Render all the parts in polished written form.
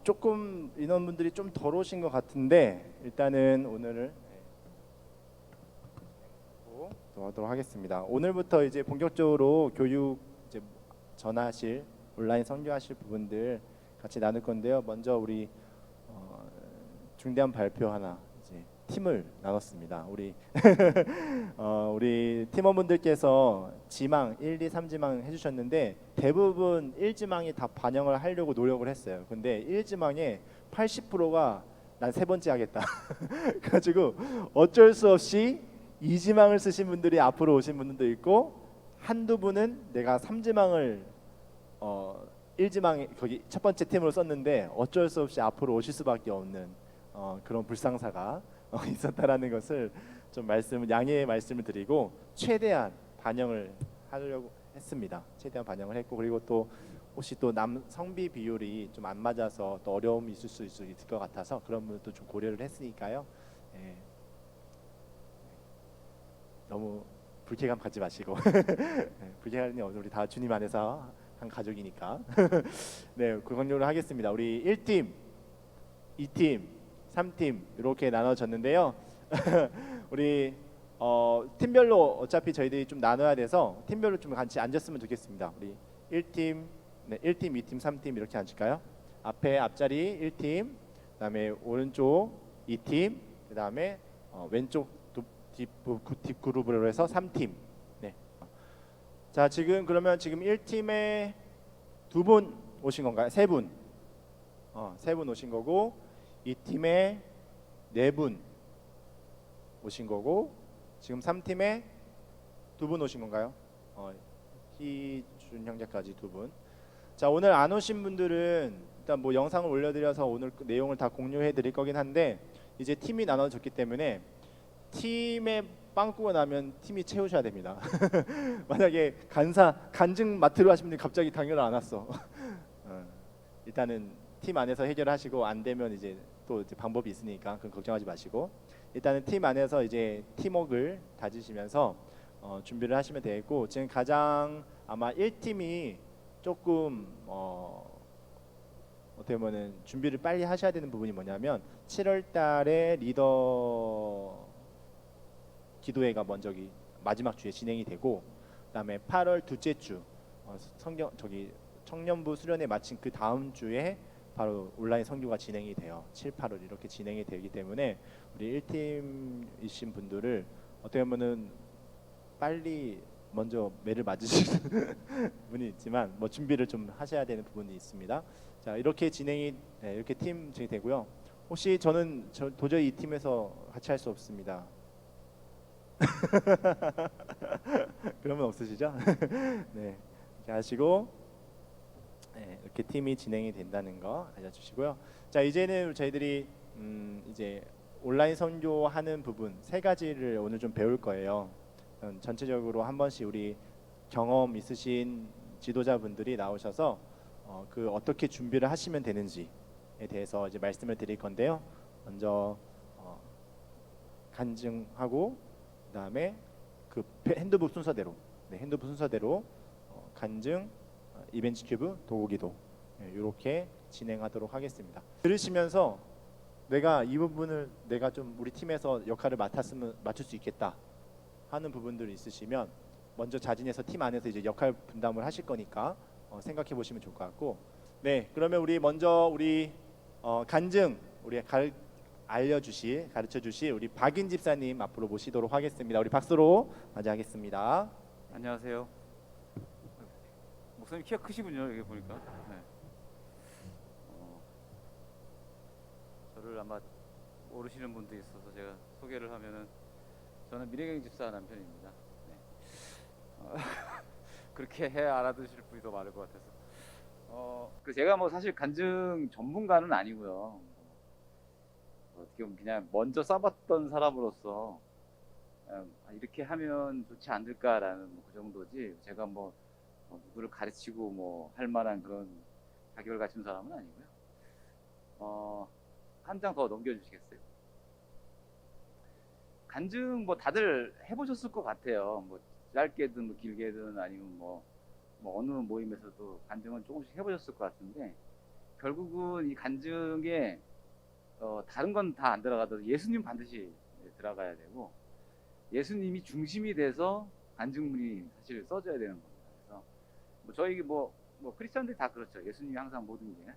조금 인원분들이 좀 덜 오신 것 같은데 일단은 오늘을 또 하도록 하겠습니다. 오늘부터 이제 본격적으로 교육 이제 전하실 온라인 선교하실 부분들 같이 나눌 건데요. 먼저 우리 중대한 발표 하나 이제 팀을 나눴습니다. 우리 우리 팀원분들께서 지망 1, 2, 3지망 해주셨는데 대부분 1지망이 다 반영을 하려고 노력을 했어요. 근데 1지망의 80%가 난 세 번째 하겠다. 그래가지고 어쩔 수 없이 2지망을 쓰신 분들이 앞으로 오신 분들도 있고 한두 분은 내가 3지망을 1지망 거기 첫 번째 팀으로 썼는데 어쩔 수 없이 앞으로 오실 수밖에 없는 그런 불상사가 있었다라는 것을 좀 양해의 말씀을 드리고 최대한 반영을 하려고 했습니다. 최대한 반영을 했고 그리고 또 혹시 또 남 성비 비율이 좀 안 맞아서 또 어려움이 있을 수 있을 것 같아서 그런 부분도 좀 고려를 했으니까요. 예, 너무 불쾌감 갖지 마시고 불쾌감이 우리 다 주님 안에서 한 가족이니까 네, 그걸로 하겠습니다. 우리 1팀, 2팀, 3팀 이렇게 나눠졌는데요. 우리 팀별로 어차피 저희들이 좀 나눠야 돼서 팀별로 좀 같이 앉았으면 좋겠습니다. 우리 1팀, 네, 1팀, 2팀, 3팀 이렇게 앉을까요? 앞에 앞자리 1팀, 그다음에 오른쪽 2팀, 그다음에 왼쪽 뒷 그룹으로 해서 3팀. 네. 자, 그러면 지금 1팀에 두 분 오신 건가요? 세 분. 세 분 오신 거고 이 팀에 네 분 오신 거고 지금 3팀에 두 분 오신 건가요? 희준 형제까지 두 분. 자, 오늘 안 오신 분들은 일단 뭐 영상을 올려드려서 오늘 그 내용을 다 공유해 드릴 거긴 한데 이제 팀이 나눠졌기 때문에 팀에 빵꾸가 나면 팀이 채우셔야 됩니다. 만약에 간증 마트로 하신 분이 갑자기 당일 안 왔어. 일단은 팀 안에서 해결하시고 안 되면 이제 또 이제 방법이 있으니까 그건 걱정하지 마시고 일단은 팀 안에서 이제 팀워크를 다지시면서 준비를 하시면 되겠고 지금 가장 아마 1팀이 조금 어떻게 보면은 준비를 빨리 하셔야 되는 부분이 뭐냐면 7월 달에 리더 기도회가 먼저 마지막 주에 진행이 되고 그다음에 8월 둘째 주 성경 청년부 수련회 마친 그 다음 주에 바로 온라인 선교가 진행이 돼요. 7, 8월 이렇게 진행이 되기 때문에 우리 1팀이신 분들을 어떻게 보면은 빨리 먼저 매를 맞으시는 분이 있지만 뭐 준비를 좀 하셔야 되는 부분이 있습니다. 자, 이렇게 이렇게 팀 진행이 되고요. 혹시 저 도저히 이 팀에서 같이 할 수 없습니다. 그러면 없으시죠? 네, 이렇게 하시고 네, 이렇게 팀이 진행이 된다는 거 알려주시고요. 자, 이제는 저희들이 이제 온라인 선교하는 부분 세 가지를 오늘 좀 배울 거예요. 전체적으로 한 번씩 우리 경험 있으신 지도자분들이 나오셔서 그 어떻게 준비를 하시면 되는지에 대해서 이제 말씀을 드릴 건데요. 먼저 간증하고 그다음에 그 핸드북 순서대로 핸드북 순서대로 간증, 이벤트 큐브, 도구기도 이렇게 진행하도록 하겠습니다. 들으시면서 내가 이 부분을 내가 좀 우리 팀에서 역할을 맡을 수 있겠다 하는 부분들이 있으시면 먼저 자진해서 팀 안에서 이제 역할 분담을 하실 거니까 생각해 보시면 좋을 것 같고 네, 그러면 우리 먼저 우리 간증 가르쳐 주실 우리 박인 집사님 앞으로 모시도록 하겠습니다. 우리 박수로 맞이하겠습니다. 안녕하세요. 목사님 키가 크시군요. 여기 보니까. 네. 저를 아마 모르시는 분도 있어서 제가 소개를 하면은 저는 미래경 집사 남편입니다. 네. 그렇게 해 알아두실 분이 더 많을 것 같아서. 제가 뭐 사실 간증 전문가는 아니고요. 어떻게 보면 그냥 먼저 써봤던 사람으로서 이렇게 하면 좋지 않을까라는 그 정도지 제가 뭐 누구를 가르치고 뭐 할 만한 그런 자격을 갖춘 사람은 아니고요. 한 장 더 넘겨주시겠어요? 간증 뭐 다들 해보셨을 것 같아요. 뭐 짧게든 뭐 길게든 아니면 뭐 어느 모임에서도 간증은 조금씩 해보셨을 것 같은데 결국은 이 간증에 다른 건 다 안 들어가도 예수님 반드시 들어가야 되고 예수님이 중심이 돼서 간증문이 사실 써져야 되는 겁니다. 그래서 뭐 저희 뭐 크리스천들이 다 그렇죠. 예수님이 항상 모든 게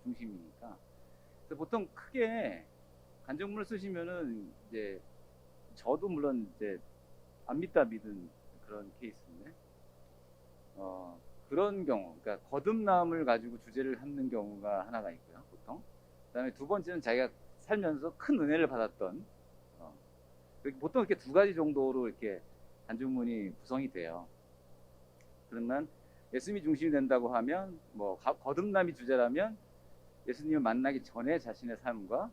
중심이니까. 그래서 보통 크게 간증문을 쓰시면은 이제 저도 물론 이제 안 믿다 믿은 그런 케이스인데 그런 경우, 그러니까 거듭남을 가지고 주제를 삼는 경우가 하나가 있고요, 보통. 그다음에 두 번째는 자기가 살면서 큰 은혜를 받았던 보통 이렇게 두 가지 정도로 이렇게 간증문이 구성이 돼요. 그러면 예수님이 중심이 된다고 하면 뭐 거듭남이 주제라면 예수님을 만나기 전에 자신의 삶과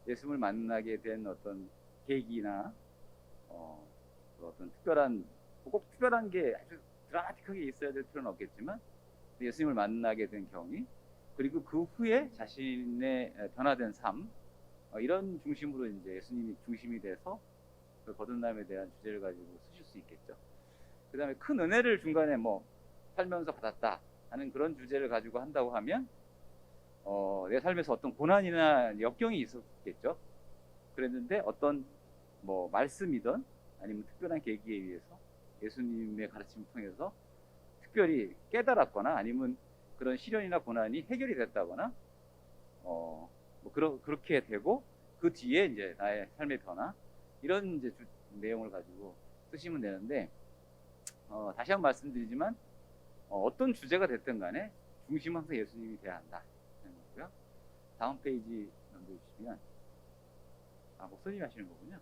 예수님을 만나게 된 어떤 계기나 어떤 특별한 꼭 특별한 게 아주 드라마틱하게 있어야 될 필요는 없겠지만 예수님을 만나게 된 경위 그리고 그 후에 자신의 변화된 삶 이런 중심으로 이제 예수님이 중심이 돼서 그 거듭남에 대한 주제를 가지고 쓰실 수 있겠죠. 그 다음에 큰 은혜를 중간에 뭐 살면서 받았다 하는 그런 주제를 가지고 한다고 하면 내 삶에서 어떤 고난이나 역경이 있었겠죠. 그랬는데 어떤 뭐 말씀이든 아니면 특별한 계기에 의해서 예수님의 가르침을 통해서 특별히 깨달았거나 아니면 그런 시련이나 고난이 해결이 됐다거나 뭐 그렇게 되고 그 뒤에 이제 나의 삶의 변화 이런 이제 내용을 가지고 쓰시면 되는데 다시 한번 말씀드리지만 어떤 주제가 됐든 간에 중심은 항상 예수님이 돼야 한다 하는 거고요. 다음 페이지 넘겨주시면 목사님 하시는 거군요.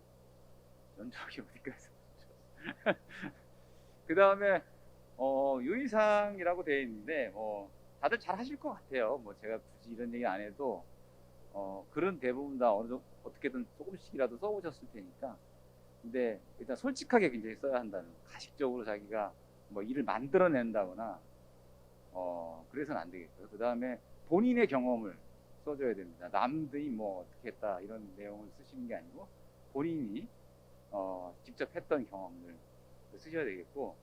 연적이 어디까지 그 다음에 유의사항이라고 되어 있는데 다들 잘 하실 것 같아요. 뭐 제가 굳이 이런 얘기 안 해도 글은 대부분 다 어느 정도 어떻게든 조금씩이라도 써보셨을 테니까. 근데 일단 솔직하게 굉장히 써야 한다는 가식적으로 자기가 뭐 일을 만들어낸다거나 그래서는 안 되겠고요. 그 다음에 본인의 경험을 써줘야 됩니다. 남들이 뭐 어떻게 했다 이런 내용을 쓰시는 게 아니고 본인이 직접 했던 경험을 쓰셔야 되겠고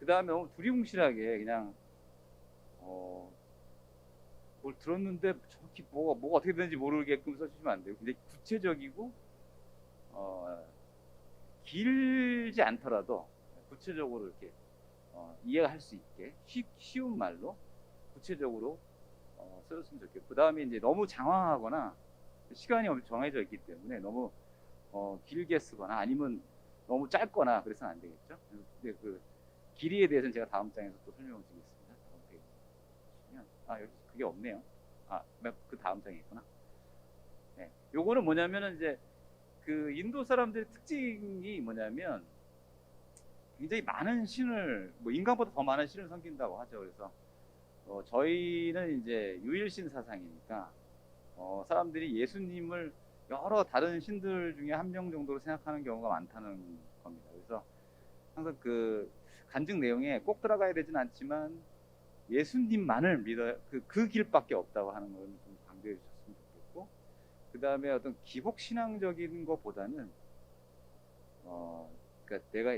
그 다음에 너무 두리뭉실하게 그냥 뭘 들었는데 정확히 뭐가 어떻게 되는지 모르게끔 써주시면 안 돼요. 근데 구체적이고 길지 않더라도 구체적으로 이렇게 이해가 할 수 있게 쉬운 말로 구체적으로 써줬으면 좋겠고 그 다음에 이제 너무 장황하거나 시간이 정해져 있기 때문에 너무 길게 쓰거나 아니면 너무 짧거나 그래서는 안 되겠죠. 근데 그 길이에 대해서는 제가 다음 장에서 또 설명을 드리겠습니다. 다음 페이지 보시면 여기 그게 없네요. 그 다음 장에 있구나. 네, 요거는 뭐냐면은 이제 그 인도 사람들의 특징이 뭐냐면 굉장히 많은 신을 뭐 인간보다 더 많은 신을 섬긴다고 하죠. 그래서 저희는 이제 유일신 사상이니까 사람들이 예수님을 여러 다른 신들 중에 한 명 정도로 생각하는 경우가 많다는 겁니다. 그래서 항상 그 간증 내용에 꼭 들어가야 되진 않지만 예수님만을 믿어 그 길밖에 없다고 하는 걸 좀 강조해 주셨으면 좋겠고 그 다음에 어떤 기복 신앙적인 것보다는 그러니까 내가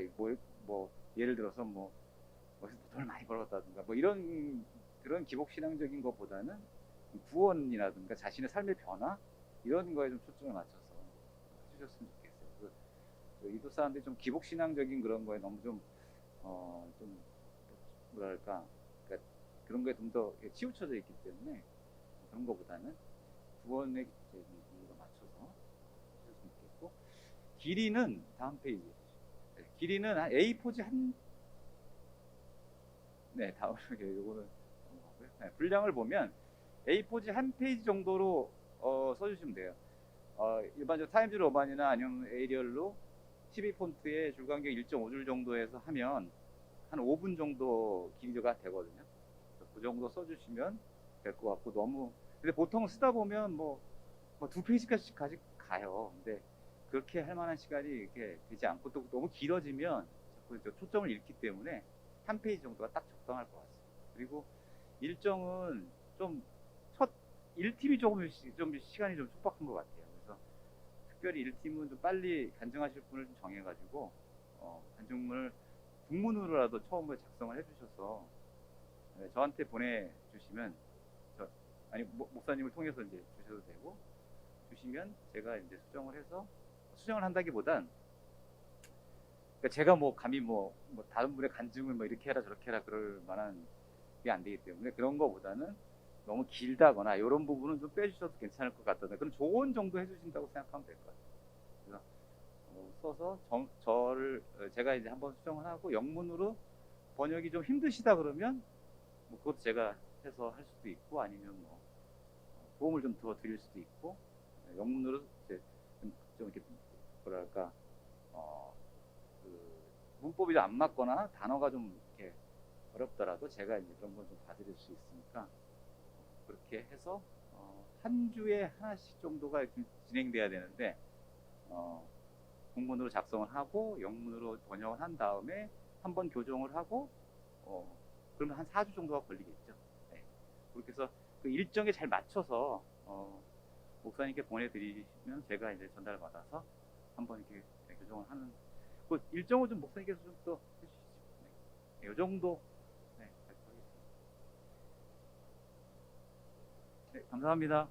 뭐 예를 들어서 뭐 돈을 많이 벌었다든가 뭐 이런 그런 기복 신앙적인 것보다는 구원이라든가 자신의 삶의 변화 이런 거에 좀 초점을 맞춰서 해주셨으면 좋겠어요. 그 인도 사람들이 좀 기복 신앙적인 그런 거에 너무 좀 뭐랄까 그러니까 그런 거에 좀 더 치우쳐져 있기 때문에 그런 거보다는 구원에 좀 맞춰서 해주셨으면 좋겠고 길이는 다음 페이지 길이는 한 A4지 다음 요거는 넘어가고요. 분량을 보면 A4지 한 페이지 정도로 써주시면 돼요. 일반적으로 타임즈 로만이나 아니면 에리얼로 12폰트에 줄 간격 1.5줄 정도에서 하면 한 5분 정도 길이가 되거든요. 그 정도 써주시면 될 것 같고 너무 근데 보통 쓰다 보면 뭐 두 페이지까지 가요. 근데 그렇게 할 만한 시간이 이렇게 되지 않고 또 너무 길어지면 자꾸 초점을 잃기 때문에 한 페이지 정도가 딱 적당할 것 같습니다. 그리고 일정은 좀 첫 1팀이 좀 시간이 좀 촉박한 것 같아요. 그래서 특별히 1팀은 좀 빨리 간증하실 분을 좀 정해가지고 간증문을 국문으로라도 처음에 작성을 해주셔서 저한테 보내주시면 아니 목사님을 통해서 이제 주셔도 되고 주시면 제가 이제 수정을 한다기보단 그러니까 제가 뭐 감히 뭐 다른 분의 간증을 뭐 이렇게 해라 저렇게 해라 그럴 만한 게 안 되기 때문에 그런 거보다는 너무 길다거나 이런 부분은 좀 빼주셔도 괜찮을 것 같다. 그럼 조언 정도 해주신다고 생각하면 될 것 같아요. 그래서 써서 저를 제가 이제 한번 수정을 하고 영문으로 번역이 좀 힘드시다 그러면 뭐 그것도 제가 해서 할 수도 있고 아니면 뭐 도움을 좀 더 드릴 수도 있고 영문으로 이제 좀 이렇게 뭐랄까 그 문법이 좀 안 맞거나 단어가 좀 이렇게 어렵더라도 제가 이제 그런 건 좀 봐드릴 수 있으니까 그렇게 해서 한 주에 하나씩 정도가 이렇게 진행돼야 되는데 국문으로 작성을 하고 영문으로 번역을 한 다음에 한번 교정을 하고 그러면 한 4주 정도가 걸리겠죠. 네. 그렇게 해서 그 일정에 잘 맞춰서 목사님께 보내드리면 제가 이제 전달 받아서 한번 이렇게 교정을 하는 그 일정을 좀 목사님께서 좀 더 해주시죠. 네. 이 정도 발표하겠습니다. 네, 감사합니다.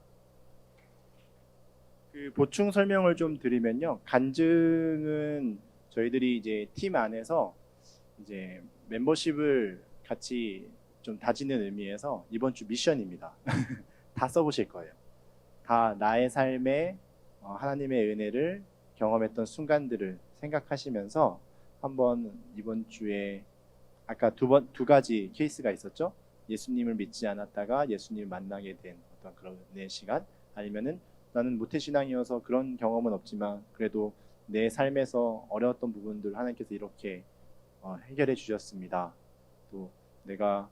그 보충 설명을 좀 드리면요. 간증은 저희들이 이제 팀 안에서 이제 멤버십을 같이 좀 다지는 의미에서 이번 주 미션입니다. 다 써보실 거예요. 다 나의 삶에 하나님의 은혜를 경험했던 순간들을 생각하시면서 한번 이번 주에 아까 두 가지 케이스가 있었죠. 예수님을 믿지 않았다가 예수님을 만나게 된 어떤 그런 은혜의 시간, 아니면은 나는 모태신앙이어서 그런 경험은 없지만 그래도 내 삶에서 어려웠던 부분들 하나님께서 이렇게 해결해 주셨습니다. 또 내가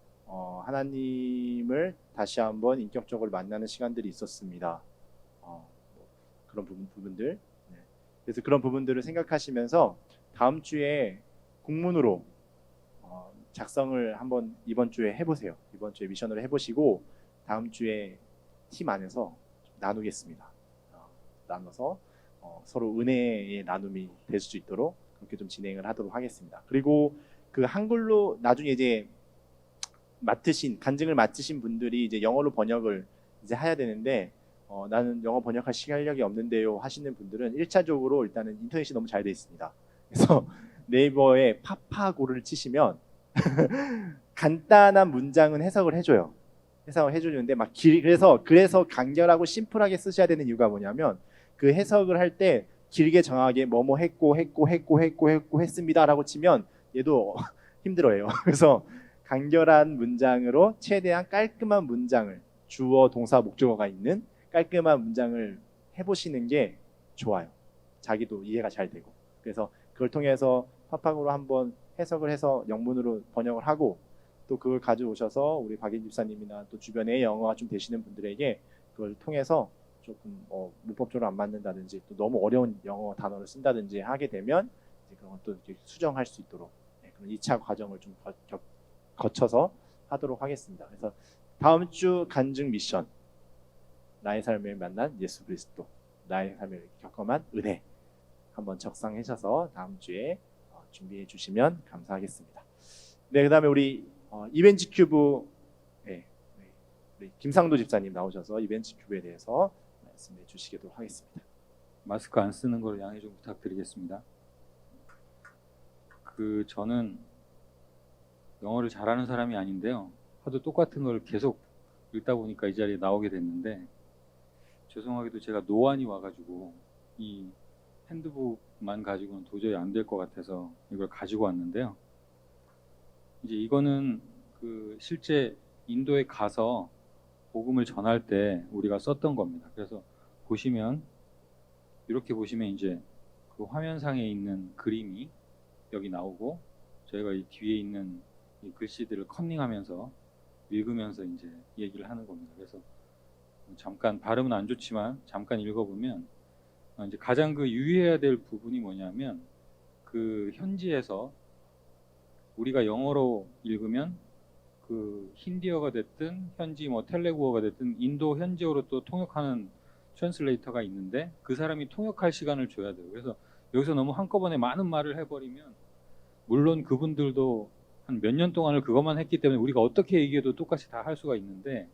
하나님을 다시 한번 인격적으로 만나는 시간들이 있었습니다. 뭐 그런 부분들. 네. 그래서 그런 부분들을 생각하시면서 다음 주에 국문으로 작성을 한번 이번 주에 해보세요. 이번 주에 미션으로 해보시고 다음 주에 팀 안에서 나누겠습니다. 나눠서 서로 은혜의 나눔이 될 수 있도록 그렇게 좀 진행을 하도록 하겠습니다. 그리고 그 한글로 나중에 이제 간증을 맡으신 분들이 이제 영어로 번역을 이제 해야 되는데 나는 영어 번역할 시간력이 없는데요 하시는 분들은 1차적으로 일단은 인터넷이 너무 잘 돼 있습니다. 그래서 네이버에 파파고를 치시면 간단한 문장은 해석을 해줘요. 해석을 해주는데 그래서 간결하고 심플하게 쓰셔야 되는 이유가 뭐냐면 그 해석을 할 때 길게 정하게 뭐뭐 했고 했습니다라고 치면 얘도 힘들어요. 그래서 간결한 문장으로 최대한 깔끔한 문장을 주어, 동사, 목적어가 있는 깔끔한 문장을 해보시는 게 좋아요. 자기도 이해가 잘 되고. 그래서 그걸 통해서 팝팝으로 한번 해석을 해서 영문으로 번역을 하고 또 그걸 가져오셔서 우리 박인 집사님이나 또 주변에 영어가 좀 되시는 분들에게 그걸 통해서 조금 문법적으로 안 맞는다든지 또 너무 어려운 영어 단어를 쓴다든지 하게 되면 이제 그런 것도 이렇게 수정할 수 있도록 그런 2차 과정을 좀 거쳐서 하도록 하겠습니다. 그래서 다음 주 간증 미션, 나의 삶을 만난 예수 그리스도, 나의 삶을 경험한 은혜 한번 적상하셔서 다음 주에 준비해 주시면 감사하겠습니다. 네, 그다음에 우리 이벤트 큐브 우리 김상도 집사님 나오셔서 이벤트 큐브에 대해서 말씀해 주시도록 하겠습니다. 마스크 안 쓰는 걸 양해 좀 부탁드리겠습니다. 저는 영어를 잘하는 사람이 아닌데요. 하도 똑같은 걸 계속 읽다 보니까 이 자리에 나오게 됐는데 죄송하게도 제가 노안이 와가지고 이 핸드북만 가지고는 도저히 안 될 것 같아서 이걸 가지고 왔는데요. 이제 이거는 실제 인도에 가서 복음을 전할 때 우리가 썼던 겁니다. 그래서 이렇게 보시면 이제 그 화면상에 있는 그림이 여기 나오고 저희가 이 뒤에 있는 이 글씨들을 컨닝하면서 읽으면서 이제 얘기를 하는 겁니다. 그래서 잠깐 발음은 안 좋지만 잠깐 읽어보면 이제 가장 유의해야 될 부분이 뭐냐면 현지에서 우리가 영어로 읽으면 힌디어가 됐든 현지 텔레구어가 됐든 인도 현지어로 또 통역하는 트랜슬레이터가 있는데 그 사람이 통역할 시간을 줘야 돼요. 그래서 여기서 너무 한꺼번에 많은 말을 해버리면 물론 그분들도 한 몇 년 동안을 그것만 했기 때문에 우리가 어떻게 얘기해도 똑같이 다 할 수가 있는데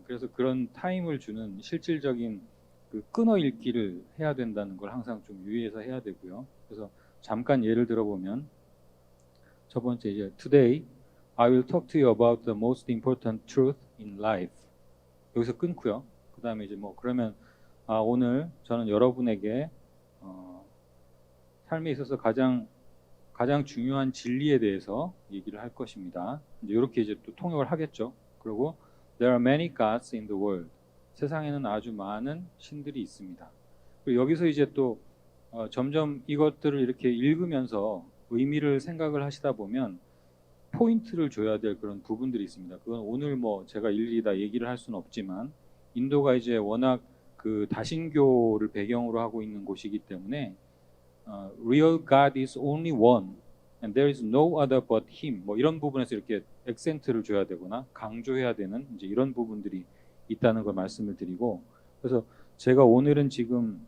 그래서 그런 타임을 주는 실질적인 그 끊어 읽기를 해야 된다는 걸 항상 좀 유의해서 해야 되고요. 그래서 잠깐 예를 들어보면 첫 번째 이제 Today I will talk to you about the most important truth in life. 여기서 끊고요. 그 다음에 이제 뭐 그러면 오늘 저는 여러분에게 삶에 있어서 가장 중요한 진리에 대해서 얘기를 할 것입니다. 이제 이렇게 이제 또 통역을 하겠죠. 그리고 There are many gods in the world. 세상에는 아주 많은 신들이 있습니다. 그리고 여기서 이제 또 점점 이것들을 이렇게 읽으면서 의미를 생각을 하시다 보면 포인트를 줘야 될 그런 부분들이 있습니다. 그건 오늘 뭐 제가 일일이 다 얘기를 할 수는 없지만 인도가 이제 워낙 그 다신교를 배경으로 하고 있는 곳이기 때문에 Real God is only one and there is no other but him. 뭐 이런 부분에서 이렇게 액센트를 줘야 되거나 강조해야 되는 이제 이런 부분들이 있다는 걸 말씀을 드리고, 그래서 제가 오늘은 지금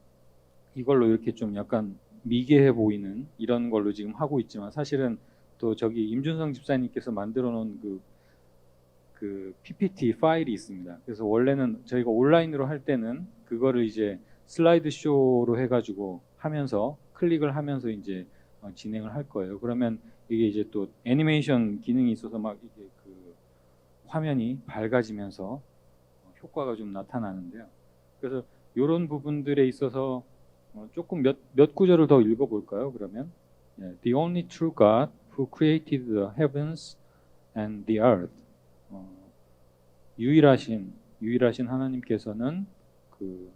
이걸로 이렇게 좀 약간 미개해 보이는 이런 걸로 지금 하고 있지만 사실은 또 저기 임준성 집사님께서 만들어 놓은 그 PPT 파일이 있습니다. 그래서 원래는 저희가 온라인으로 할 때는 그거를 이제 슬라이드 쇼로 해가지고 하면서 클릭을 하면서 이제 진행을 할 거예요. 그러면 이게 이제 또 애니메이션 기능이 있어서 막 이게 그 화면이 밝아지면서 효과가 좀 나타나는데요. 그래서 이런 부분들에 있어서 조금 몇 구절을 더 읽어볼까요? 그러면 The only true God who created the heavens and the earth. 유일하신 하나님께서는 그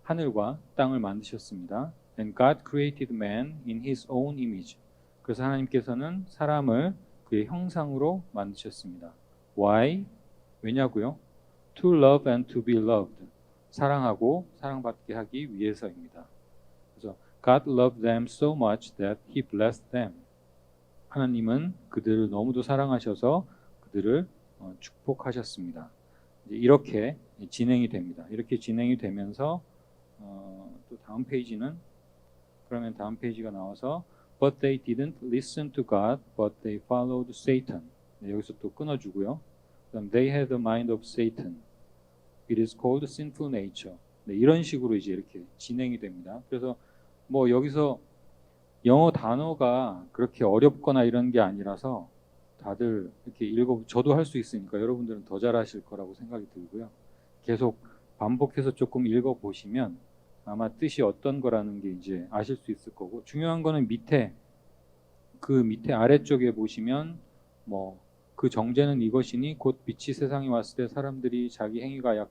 하늘과 땅을 만드셨습니다. And God created man in His own image. 그래서 하나님께서는 사람을 그의 형상으로 만드셨습니다. Why? 왜냐고요? To love and to be loved. 사랑하고 사랑받게 하기 위해서입니다. 그래서 God loved them so much that He blessed them. 하나님은 그들을 너무도 사랑하셔서 그들을 축복하셨습니다. 이제 이렇게 진행이 됩니다. 이렇게 진행이 되면서 또 다음 페이지는 그러면 다음 페이지가 나와서 But they didn't listen to God, but they followed Satan. 네, 여기서 또 끊어주고요. 그다음 They had the mind of Satan. It is called sinful nature. 네, 이런 식으로 이제 이렇게 진행이 됩니다. 그래서 뭐 여기서 영어 단어가 그렇게 어렵거나 이런 게 아니라서 다들 이렇게 저도 할 수 있으니까 여러분들은 더 잘하실 거라고 생각이 들고요. 계속 반복해서 조금 읽어보시면 아마 뜻이 어떤 거라는 게 이제 아실 수 있을 거고, 중요한 거는 밑에 아래쪽에 보시면 뭐 그 정죄는 이것이니 곧 빛이 세상에 왔을 때 사람들이 자기 행위가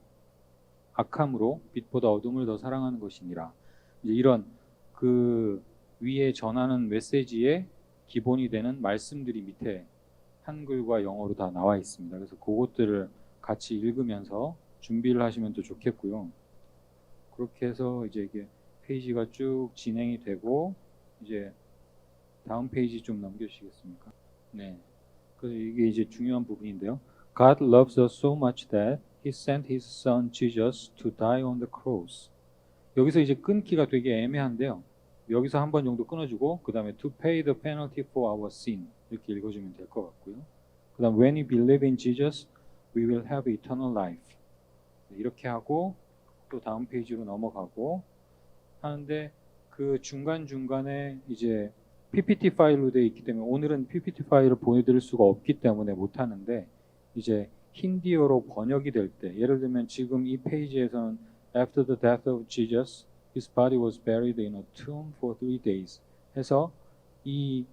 악함으로 빛보다 어둠을 더 사랑하는 것이니라. 이제 이런 그 위에 전하는 메시지의 기본이 되는 말씀들이 밑에 한글과 영어로 다 나와 있습니다. 그래서 그것들을 같이 읽으면서 준비를 하시면 더 좋겠고요. 그렇게 해서 이제 이게 페이지가 쭉 진행이 되고, 이제 다음 페이지 좀 넘겨주시겠습니까? 네. 그래서 이게 이제 중요한 부분인데요. God loves us so much that He sent His Son Jesus to die on the cross. 여기서 이제 끊기가 되게 애매한데요. 여기서 한 번 정도 끊어주고 그 다음에 to pay the penalty for our sin 이렇게 읽어주면 될 것 같고요. 그 다음 when we believe in Jesus, we will have eternal life. 이렇게 하고 또 다음 페이지로 넘어가고 하는데, 그 중간중간에 이제 PPT 파일로 되어 있기 때문에 오늘은 PPT 파일을 보내드릴 수가 없기 때문에 못하는데, 이제 힌디어로 번역이 될 때, 예를 들면 지금 이 페이지에서는 After the death of Jesus, His body was buried in a tomb for 3 days 해서 이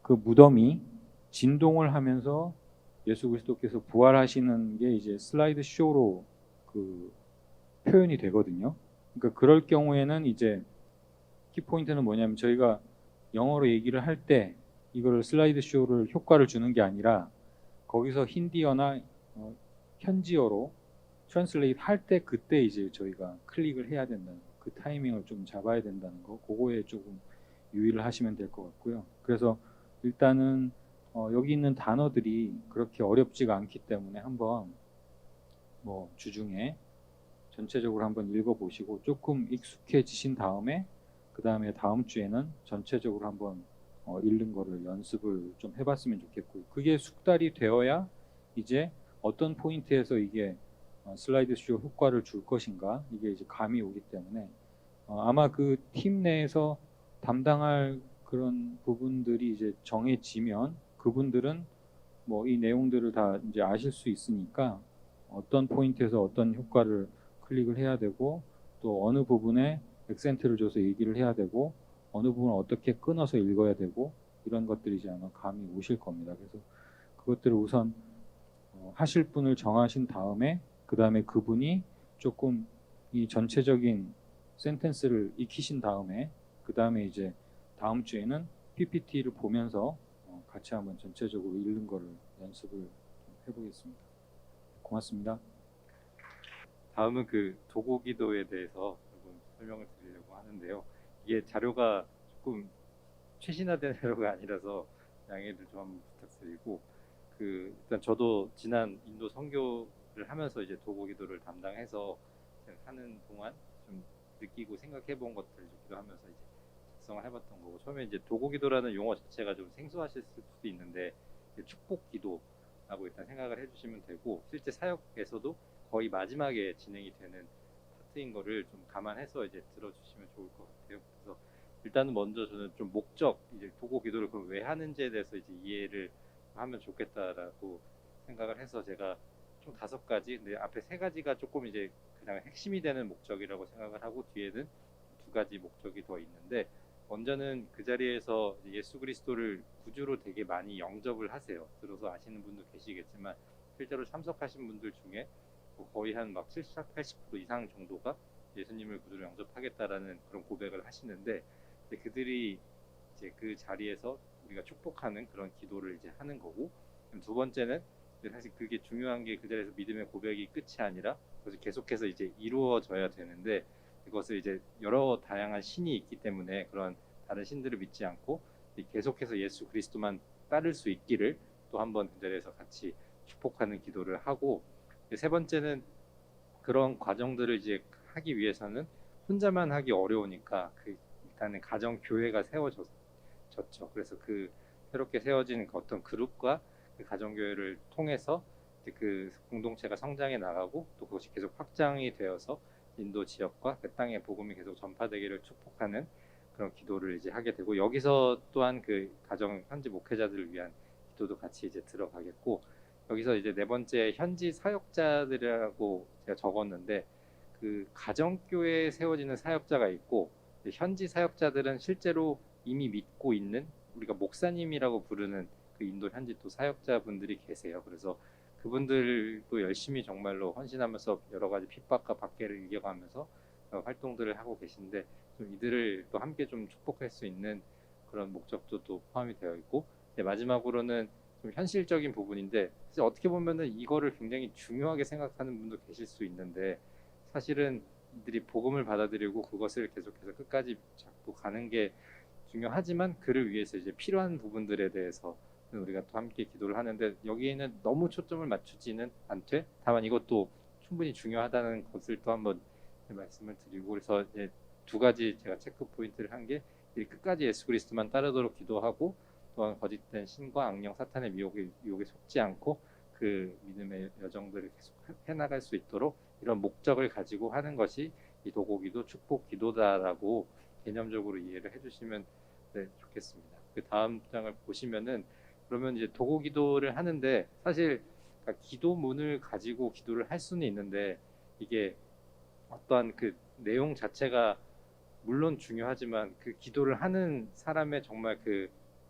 그 무덤이 진동을 하면서 예수 그리스도께서 부활하시는 게 이제 슬라이드 쇼로 그 표현이 되거든요. 그러니까 그럴 경우에는 이제 키포인트는 뭐냐면 저희가 영어로 얘기를 할 때 이걸 슬라이드 쇼를 효과를 주는 게 아니라 거기서 힌디어나 현지어로 트랜슬레이트 할 때 그때 이제 저희가 클릭을 해야 된다는 거, 그 타이밍을 좀 잡아야 된다는 거, 그거에 조금 유의를 하시면 될 것 같고요. 그래서 일단은 여기 있는 단어들이 그렇게 어렵지가 않기 때문에 한번 뭐 주중에 전체적으로 한번 읽어보시고 조금 익숙해지신 다음에 그 다음에 다음 주에는 전체적으로 한번 읽는 거를 연습을 좀 해봤으면 좋겠고요. 그게 숙달이 되어야 이제 어떤 포인트에서 이게 슬라이드 쇼 효과를 줄 것인가 이게 이제 감이 오기 때문에 아마 그 팀 내에서 담당할 그런 부분들이 이제 정해지면 그분들은 뭐 이 내용들을 다 이제 아실 수 있으니까 어떤 포인트에서 어떤 효과를 클릭을 해야 되고 또 어느 부분에 액센트를 줘서 얘기를 해야 되고 어느 부분을 어떻게 끊어서 읽어야 되고 이런 것들이 이제 아마 감이 오실 겁니다. 그래서 그것들을 우선 하실 분을 정하신 다음에 그 다음에 그분이 조금 이 전체적인 센텐스를 익히신 다음에 그 다음에 이제 다음 주에는 PPT를 보면서 같이 한번 전체적으로 읽는 거를 연습을 좀 해보겠습니다. 고맙습니다. 다음은 그 도구 기도에 대해서 조금 설명을 드리려고 하는데요. 이게 자료가 조금 최신화된 자료가 아니라서 양해를 좀 한번 부탁드리고 그 일단 저도 지난 인도 선교를 하면서 이제 도구 기도를 담당해서 하는 동안 좀 느끼고 생각해 본 것들을 좀 기도하면서 이제 작성을 해봤던 거고 처음에 이제 도구 기도라는 용어 자체가 좀 생소하실 수도 있는데 축복 기도라고 일단 생각을 해주시면 되고 실제 사역에서도 거의 마지막에 진행이 되는 파트인 거를 좀 감안해서 이제 들어주시면 좋을 것 같아요. 그래서 일단은 먼저 저는 좀 목적, 이제 도구 기도를 그럼 왜 하는지에 대해서 이제 이해를 하면 좋겠다라고 생각을 해서 제가 총 5가지, 근데 앞에 3가지가 조금 이제 그냥 핵심이 되는 목적이라고 생각을 하고 뒤에는 2가지 목적이 더 있는데 먼저는 그 자리에서 예수 그리스도를 구주로 되게 많이 영접을 하세요. 들어서 아시는 분도 계시겠지만 실제로 참석하신 분들 중에 거의 한 막 70, 80% 이상 정도가 예수님을 구주로 영접하겠다라는 그런 고백을 하시는데 그들이 이제 그 자리에서 우리가 축복하는 그런 기도를 이제 하는 거고 2번째는 사실 그게 중요한 게 그 자리에서 믿음의 고백이 끝이 아니라 그것이 계속해서 이제 이루어져야 되는데 그것을 이제 여러 다양한 신이 있기 때문에 그런 다른 신들을 믿지 않고 계속해서 예수 그리스도만 따를 수 있기를 또 한번 그 자리에서 같이 축복하는 기도를 하고 3번째는 그런 과정들을 이제 하기 위해서는 혼자만 하기 어려우니까 일단은 가정 교회가 세워졌죠. 그래서 그 새롭게 세워진 어떤 그룹과 그 가정 교회를 통해서 이제 그 공동체가 성장해 나가고 또 그것이 계속 확장이 되어서 인도 지역과 그 땅의 복음이 계속 전파되기를 축복하는 그런 기도를 이제 하게 되고 여기서 또한 그 가정 현지 목회자들을 위한 기도도 같이 이제 들어가겠고 여기서 이제 4번째 현지 사역자들이라고 제가 적었는데 그 가정교회에 세워지는 사역자가 있고 현지 사역자들은 실제로 이미 믿고 있는 우리가 목사님이라고 부르는 그 인도 현지 또 사역자분들이 계세요. 그래서 그분들도 열심히 정말로 헌신하면서 여러 가지 핍박과 박해를 이겨가면서 활동들을 하고 계신데 좀 이들을 또 함께 좀 축복할 수 있는 그런 목적도 또 포함이 되어 있고 마지막으로는 좀 현실적인 부분인데 어떻게 보면은 이거를 굉장히 중요하게 생각하는 분도 계실 수 있는데 사실은 이들이 복음을 받아들이고 그것을 계속해서 끝까지 잡고 가는 게 중요하지만 그를 위해서 이제 필요한 부분들에 대해서 우리가 또 함께 기도를 하는데 여기에는 너무 초점을 맞추지는 않되 다만 이것도 충분히 중요하다는 것을 또 한번 말씀을 드리고 그래서 이제 2가지 제가 체크 포인트를 한 게 끝까지 예수 그리스도만 따르도록 기도하고 또한 거짓된 신과 악령 사탄의 유혹에 속지 않고 그 믿음의 여정들을 계속 해나갈 수 있도록 이런 목적을 가지고 하는 것이 이 도고기도 축복 기도다라고 개념적으로 이해를 해주시면 좋겠습니다. 그 다음 장을 보시면은 그러면 이제 도고 기도를 하는데 사실 그러니까 기도문을 가지고 기도를 할 수는 있는데 이게 어떠한 그 내용 자체가 물론 중요하지만 그 기도를 하는 사람의 정말 그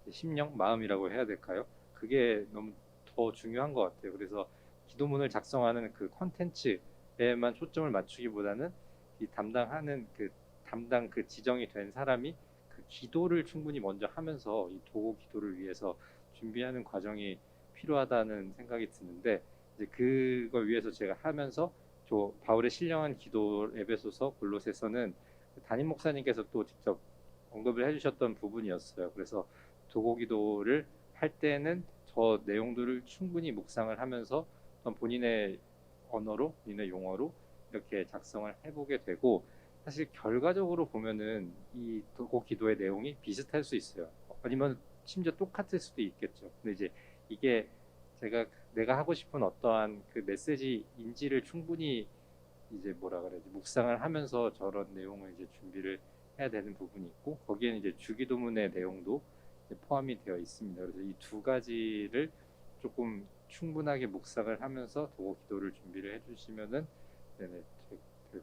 심령, 마음이라고 해야 될까요? 그게 너무 더 중요한 것 같아요. 그래서 기도문을 작성하는 그 컨텐츠에만 초점을 맞추기보다는 이 담당 그 지정이 된 사람이 그 기도를 충분히 먼저 하면서 이 도구 기도를 위해서 준비하는 과정이 필요하다는 생각이 드는데 이제 그걸 위해서 제가 하면서 바울의 신령한 기도 에베소서 골로새서는 담임 목사님께서 또 직접 언급을 해주셨던 부분이었어요. 그래서 도구 기도를 할 때는 저 내용들을 충분히 묵상을 하면서 본인의 언어로, 본인의 용어로 이렇게 작성을 해보게 되고 사실 결과적으로 보면은 이 도구 기도의 내용이 비슷할 수 있어요. 아니면 심지어 똑같을 수도 있겠죠. 근데 이제 이게 제가 내가 하고 싶은 어떠한 그 메시지 인지를 충분히 이제 뭐라 그래야지 묵상을 하면서 저런 내용을 이제 준비를 해야 되는 부분이 있고 거기에는 이제 주기도문의 내용도 이제 포함이 되어 있습니다. 그래서 이 두 가지를 조금 충분하게 묵상을 하면서 도고 기도를 준비를 해주시면은 될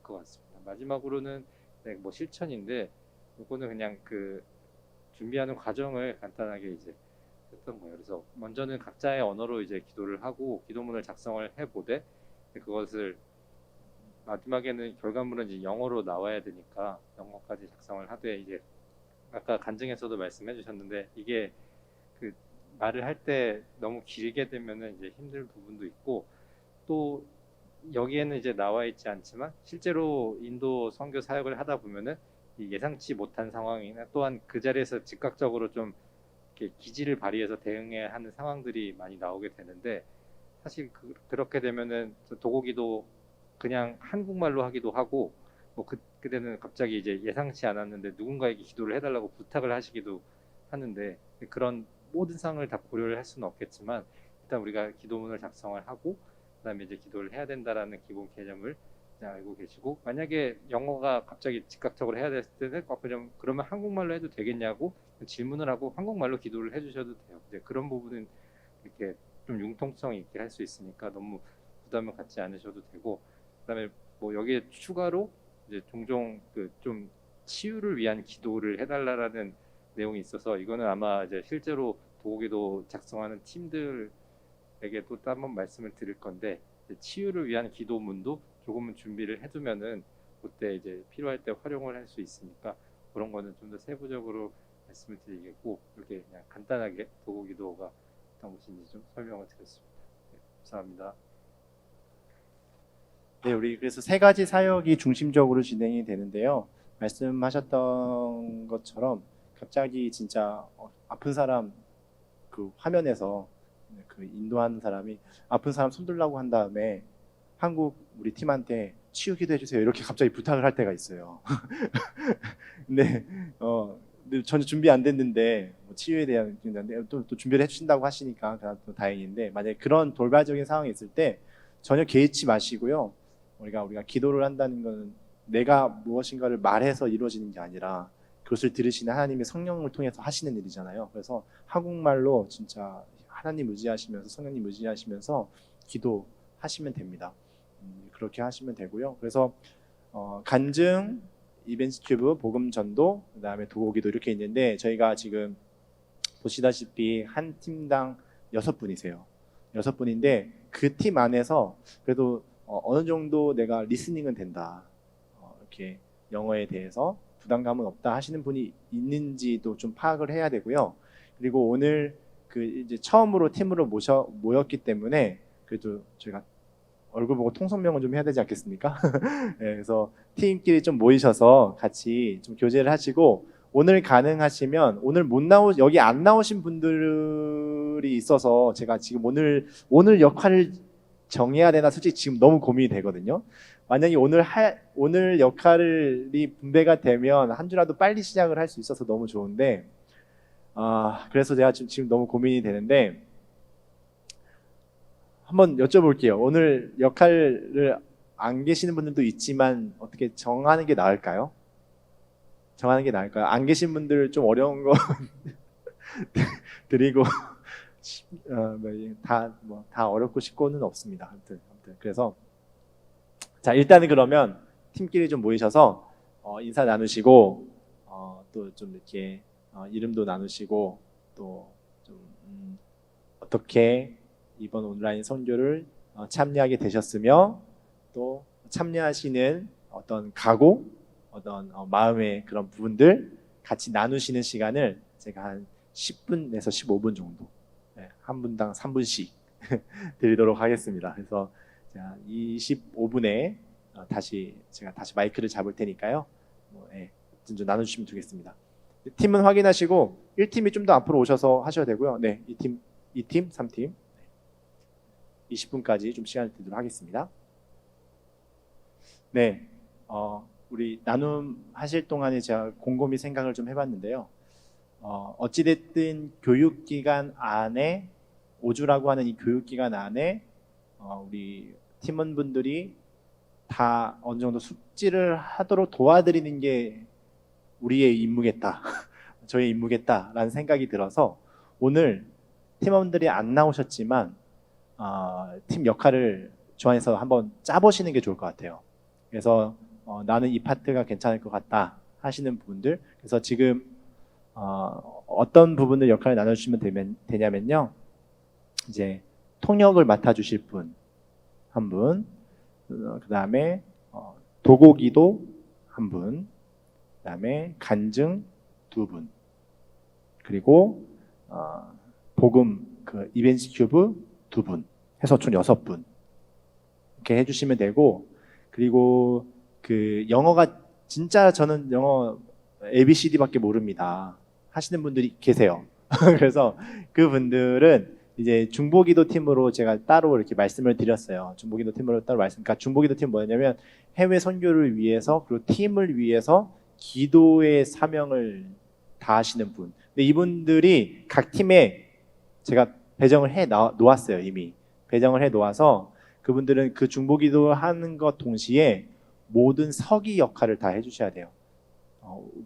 것 같습니다. 마지막으로는 네, 뭐 실천인데 이거는 그냥 그 준비하는 과정을 간단하게 이제 했던 거예요. 그래서 먼저는 각자의 언어로 이제 기도를 하고 기도문을 작성을 해보되 그것을 마지막에는 결과물은 이제 영어로 나와야 되니까 영어까지 작성을 하되 이제 아까 간증에서도 말씀해 주셨는데 이게 그 말을 할 때 너무 길게 되면은 이제 힘든 부분도 있고 또 여기에는 이제 나와 있지 않지만 실제로 인도 선교 사역을 하다 보면은 이 예상치 못한 상황이나 또한 그 자리에서 즉각적으로 좀 이렇게 기지를 발휘해서 대응해야 하는 상황들이 많이 나오게 되는데 사실 그렇게 되면은 도고기도 그냥 한국말로 하기도 하고 뭐 그때는 갑자기 이제 예상치 않았는데 누군가에게 기도를 해달라고 부탁을 하시기도 하는데 그런 모든 상황을 다 고려를 할 수는 없겠지만 일단 우리가 기도문을 작성을 하고 그다음에 이제 기도를 해야 된다라는 기본 개념을 알고 계시고 만약에 영어가 갑자기 즉각적으로 해야 됐을 때는 그러면 한국말로 해도 되겠냐고 질문을 하고 한국말로 기도를 해주셔도 돼요. 이제 그런 부분은 이렇게 좀 융통성 있게 할 수 있으니까 너무 부담을 갖지 않으셔도 되고 그다음에 뭐 여기에 추가로 이제 종종 그 좀 치유를 위한 기도를 해달라라는 내용이 있어서 이거는 아마 이제 실제로 도기도 작성하는 팀들에게도 또 한번 말씀을 드릴 건데 치유를 위한 기도문도 조금은 준비를 해두면은 그때 이제 필요할 때 활용을 할 수 있으니까 그런 거는 좀 더 세부적으로 말씀을 드리겠고 이렇게 그냥 간단하게 도구 기도가 어떤 것인지 좀 설명을 드렸습니다. 네, 감사합니다. 네, 우리 그래서 세 가지 사역이 중심적으로 진행이 되는데요. 말씀하셨던 것처럼 갑자기 진짜 아픈 사람 그 화면에서 그 인도하는 사람이 아픈 사람 손들라고 한 다음에 한국 우리 팀한테 치유 기도해 주세요 이렇게 갑자기 부탁을 할 때가 있어요. 근데 근데 전혀 준비 안 됐는데 뭐 치유에 대한 또 준비를 해주신다고 하시니까 또 다행인데 만약에 그런 돌발적인 상황이 있을 때 전혀 개의치 마시고요. 우리가 기도를 한다는 것은 내가 무엇인가를 말해서 이루어지는 게 아니라 그것을 들으시는 하나님의 성령을 통해서 하시는 일이잖아요. 그래서 한국말로 진짜 하나님 의지하시면서 성령님 의지하시면서 기도하시면 됩니다. 그렇게 하시면 되고요. 그래서 간증, 이벤트 튜브, 복음 전도, 그다음에 도고기도 이렇게 있는데 저희가 지금 보시다시피 한 팀당 6분이세요. 6분인데 그 팀 안에서 그래도 어느 정도 내가 리스닝은 된다. 이렇게 영어에 대해서 부담감은 없다 하시는 분이 있는지도 좀 파악을 해야 되고요. 그리고 오늘 그 이제 처음으로 팀으로 모였기 때문에 그래도 저희가 얼굴 보고 통성명은 좀 해야 되지 않겠습니까? 네, 그래서 팀끼리 좀 모이셔서 같이 좀 교제를 하시고 오늘 가능하시면 오늘 여기 안 나오신 분들이 있어서 제가 지금 오늘 역할을 정해야 되나 솔직히 지금 너무 고민이 되거든요. 만약에 오늘 역할이 분배가 되면 한 주라도 빨리 시작을 할 수 있어서 너무 좋은데 그래서 제가 지금 너무 고민이 되는데 한번 여쭤볼게요. 오늘 역할을 안 계시는 분들도 있지만 어떻게 정하는 게 나을까요? 정하는 게 나을까요? 안 계신 분들 좀 어려운 거 드리고 다 어렵고 쉽고는 없습니다. 아무튼 그래서 자 일단은 그러면 팀끼리 좀 모이셔서 인사 나누시고 또 좀 이렇게 이름도 나누시고 또 좀 어떻게 이번 온라인 선교를 참여하게 되셨으며 또 참여하시는 어떤 각오, 어떤 마음의 그런 부분들 같이 나누시는 시간을 제가 한 10분에서 15분 정도 한 분당 3분씩 드리도록 하겠습니다. 그래서 25분에 제가 다시 마이크를 잡을 테니까요. 좀 나눠주시면 되겠습니다. 팀은 확인하시고 1팀이 좀 더 앞으로 오셔서 하셔야 되고요. 네, 2팀, 3팀 20분까지 좀 시간을 드리도록 하겠습니다. 네, 우리 나눔 하실 동안에 제가 곰곰이 생각을 좀 해봤는데요. 어찌됐든 교육기관 안에 5주라고 하는 이 교육 기간 안에 우리 팀원분들이 다 어느 정도 숙지를 하도록 도와드리는 게 우리의 임무겠다. 저의 임무겠다라는 생각이 들어서 오늘 팀원들이 안 나오셨지만 팀 역할을 조안해서 한번 짜보시는 게 좋을 것 같아요. 그래서 나는 이 파트가 괜찮을 것 같다 하시는 분들, 그래서 지금 어떤 부분을 역할을 나눠주시면 되냐면요, 이제 통역을 맡아주실 분 한 분, 그 다음에 도고기도 한 분, 그 다음에 간증 두 분, 그리고 복음 그 이벤트 큐브 두 분, 해서 총 6분 이렇게 해주시면 되고, 그리고 그 영어가 진짜 저는 영어 ABCD밖에 모릅니다 하시는 분들이 계세요. 그래서 그분들은 이제 중보기도 팀으로 제가 따로 이렇게 말씀을 드렸어요. 중보기도 팀으로 따로 그러니까 중보기도 팀 뭐냐면 해외 선교를 위해서 그리고 팀을 위해서 기도의 사명을 다하시는 분. 근데 이분들이 각 팀에 제가 배정을 해 놓았어요. 이미 배정을 해 놓아서 그분들은 그 중보기도 하는 것 동시에 모든 서기 역할을 다 해주셔야 돼요.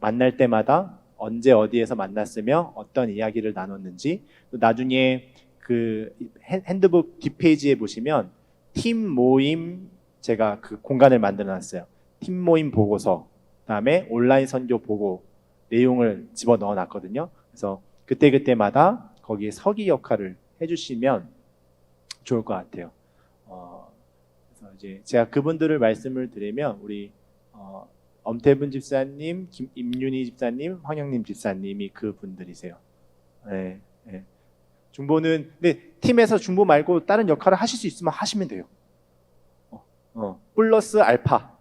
만날 때마다 언제 어디에서 만났으며 어떤 이야기를 나눴는지, 또 나중에 그 핸드북 뒷페이지에 보시면 팀 모임 제가 그 공간을 만들어 놨어요. 팀 모임 보고서, 그다음에 온라인 선교 보고 내용을 집어 넣어 놨거든요. 그래서 그때그때마다 거기에 서기 역할을 해주시면 좋을 것 같아요. 그래서 이제 제가 그분들을 말씀을 드리면 우리 엄태분 집사님, 임윤희 집사님, 황영림 집사님이 그 분들이세요. 네, 네. 중보는 근데 팀에서 중보 말고 다른 역할을 하실 수 있으면 하시면 돼요. 플러스 알파,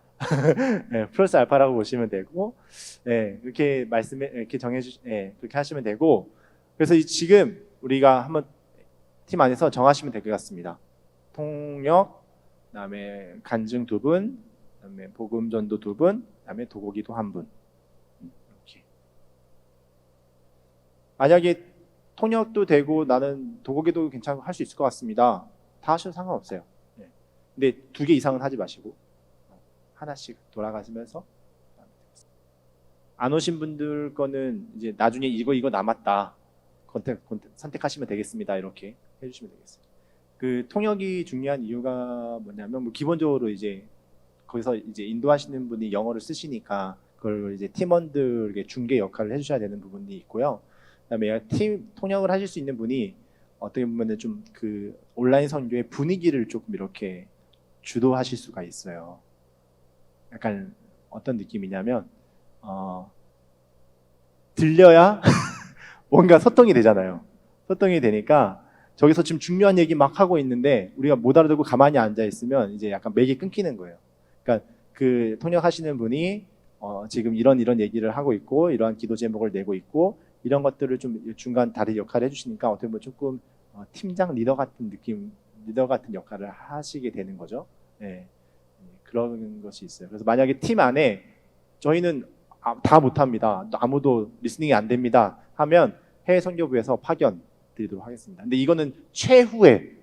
네, 플러스 알파라고 보시면 되고, 네, 이렇게 이렇게 네, 그렇게 하시면 되고, 그래서 지금 우리가 한번 팀 안에서 정하시면 될 것 같습니다. 통역, 그다음에 간증 2분, 그다음에 복음 전도 2분, 그다음에 도고기도 1분. 이렇게. 만약에 통역도 되고 나는 도고기도 괜찮고 할 수 있을 것 같습니다. 다 하셔도 상관없어요. 네. 근데 2개 이상은 하지 마시고 하나씩 돌아가시면서, 안 오신 분들 거는 이제 나중에 이거 남았다 선택하시면 되겠습니다. 이렇게 해주시면 되겠습니다. 그 통역이 중요한 이유가 뭐냐면 뭐 기본적으로 이제 거기서 이제 인도하시는 분이 영어를 쓰시니까 그걸 이제 팀원들에게 중개 역할을 해주셔야 되는 부분이 있고요. 그다음에 팀 통역을 하실 수 있는 분이 어떻게 보면은 좀 그 온라인 선교의 분위기를 조금 이렇게 주도하실 수가 있어요. 약간 어떤 느낌이냐면 들려야 뭔가 소통이 되잖아요. 소통이 되니까 저기서 지금 중요한 얘기 막 하고 있는데 우리가 못 알아듣고 가만히 앉아 있으면 이제 약간 맥이 끊기는 거예요. 그러니까 그 통역하시는 분이 지금 이런 얘기를 하고 있고 이러한 기도 제목을 내고 있고 이런 것들을 좀 중간 다리 역할을 해주시니까 어떻게 보면 조금 팀장 리더 같은 역할을 하시게 되는 거죠. 네. 그런 것이 있어요. 그래서 만약에 팀 안에 저희는 다 못합니다, 아무도 리스닝이 안 됩니다 하면 해외 선교부에서 파견 드리도록 하겠습니다. 근데 이거는 최후의,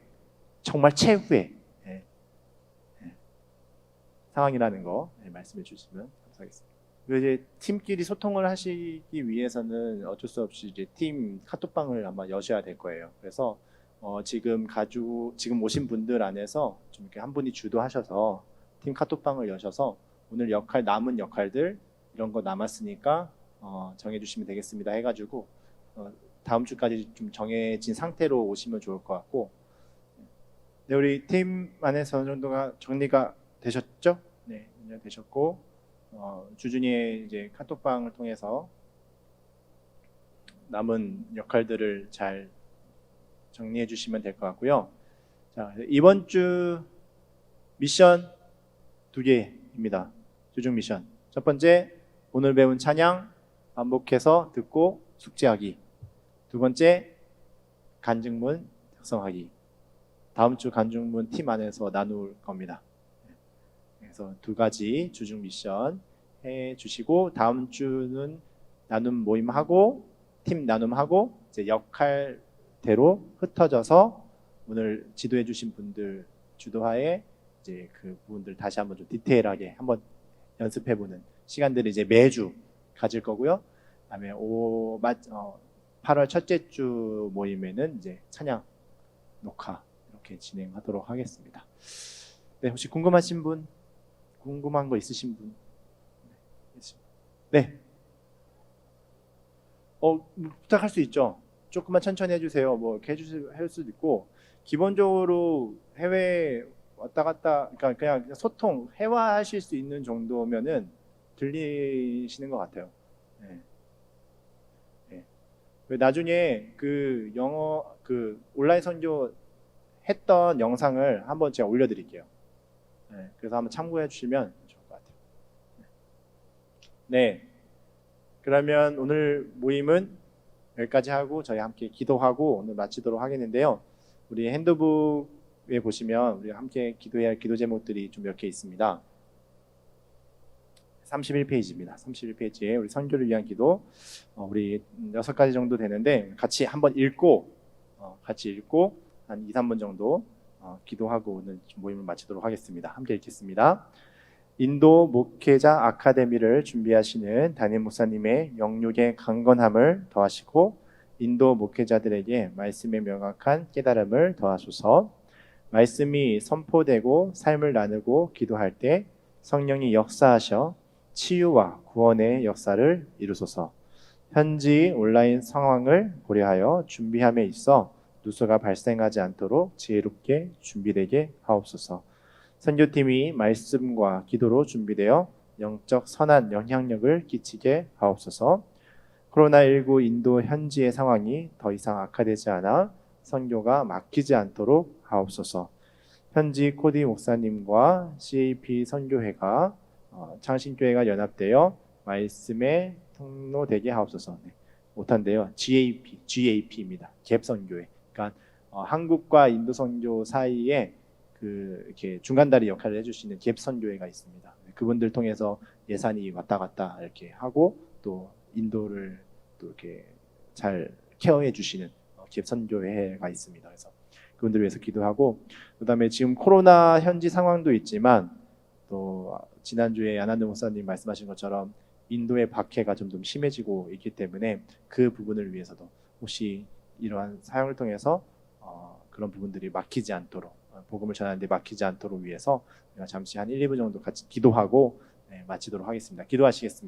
정말 최후의 상황이라는 거 말씀해 주시면 감사하겠습니다. 그리고 이제 팀끼리 소통을 하시기 위해서는 어쩔 수 없이 이제 팀 카톡방을 아마 여셔야 될 거예요. 그래서 지금 오신 분들 안에서 좀 이렇게 한 분이 주도하셔서 팀 카톡방을 여셔서 오늘 남은 역할들 이런 거 남았으니까 정해주시면 되겠습니다 해가지고 다음 주까지 좀 정해진 상태로 오시면 좋을 것 같고, 네, 우리 팀 안에서 어느 정도가 정리가 되셨죠? 네, 되셨고 주준이의 이제 카톡방을 통해서 남은 역할들을 잘 정리해 주시면 될 것 같고요. 자, 이번 주 미션 2개입니다. 주중 미션. 첫 번째, 오늘 배운 찬양 반복해서 듣고 숙지하기. 두 번째, 간증문 작성하기. 다음 주 간증문 팀 안에서 나눌 겁니다. 그래서 2가지 주중 미션 해 주시고 다음 주는 나눔 모임하고 팀 나눔하고 이제 역할 대로 흩어져서 오늘 지도해 주신 분들 주도하에 이제 그 부분들 다시 한번 좀 디테일하게 한번 연습해보는 시간들을 이제 매주 가질 거고요. 그다음에 8월 첫째 주 모임에는 이제 찬양 녹화 이렇게 진행하도록 하겠습니다. 네, 혹시 궁금하신 분, 궁금한 거 있으신 분? 네. 부탁할 수 있죠. 조금만 천천히 해주세요. 뭐 이렇게 할 수도 있고, 기본적으로 해외 왔다 갔다, 그러니까 그냥 소통, 회화하실 수 있는 정도면은 들리시는 것 같아요. 네. 네. 나중에 그 영어 그 온라인 선교 했던 영상을 한번 제가 올려드릴게요. 네. 그래서 한번 참고해 주시면 좋을 것 같아요. 네. 그러면 오늘 모임은 여기까지 하고 저희 함께 기도하고 오늘 마치도록 하겠는데요. 우리 핸드북에 보시면 우리 함께 기도해야 할 기도 제목들이 좀 몇 개 있습니다. 31페이지입니다. 31페이지에 우리 선교를 위한 기도 우리 6가지 정도 되는데 같이 한번 읽고 한 2, 3분 정도 기도하고 오늘 모임을 마치도록 하겠습니다. 함께 읽겠습니다. 인도 목회자 아카데미를 준비하시는 담임 목사님의 영육의 강건함을 더하시고 인도 목회자들에게 말씀의 명확한 깨달음을 더하소서. 말씀이 선포되고 삶을 나누고 기도할 때 성령이 역사하셔 치유와 구원의 역사를 이루소서. 현지 온라인 상황을 고려하여 준비함에 있어 누수가 발생하지 않도록 지혜롭게 준비되게 하옵소서. 선교팀이 말씀과 기도로 준비되어 영적 선한 영향력을 끼치게 하옵소서. 코로나19 인도 현지의 상황이 더 이상 악화되지 않아 선교가 막히지 않도록 하옵소서. 현지 코디 목사님과 CAP 선교회가 창신교회가 연합되어 말씀의 통로되게 하옵소서. 네, 못한데요. GAP입니다. 갭 선교회. 그러니까 한국과 인도 선교 사이에 그 이렇게 중간다리 역할을 해주시는 갭 선교회가 있습니다. 그분들 통해서 예산이 왔다 갔다 이렇게 하고 또 인도를 또 이렇게 잘 케어해 주시는 갭 선교회가 있습니다. 그래서 그분들 위해서 기도하고 그다음에 지금 코로나 현지 상황도 있지만 또 지난주에 야난드 목사님 말씀하신 것처럼 인도의 박해가 좀 심해지고 있기 때문에 그 부분을 위해서도 혹시 이러한 사역을 통해서 그런 부분들이 막히지 않도록 복음을 전하는데 막히지 않도록 위해서 제가 잠시 한 1, 2분 정도 같이 기도하고 마치도록 하겠습니다. 기도하시겠습니다.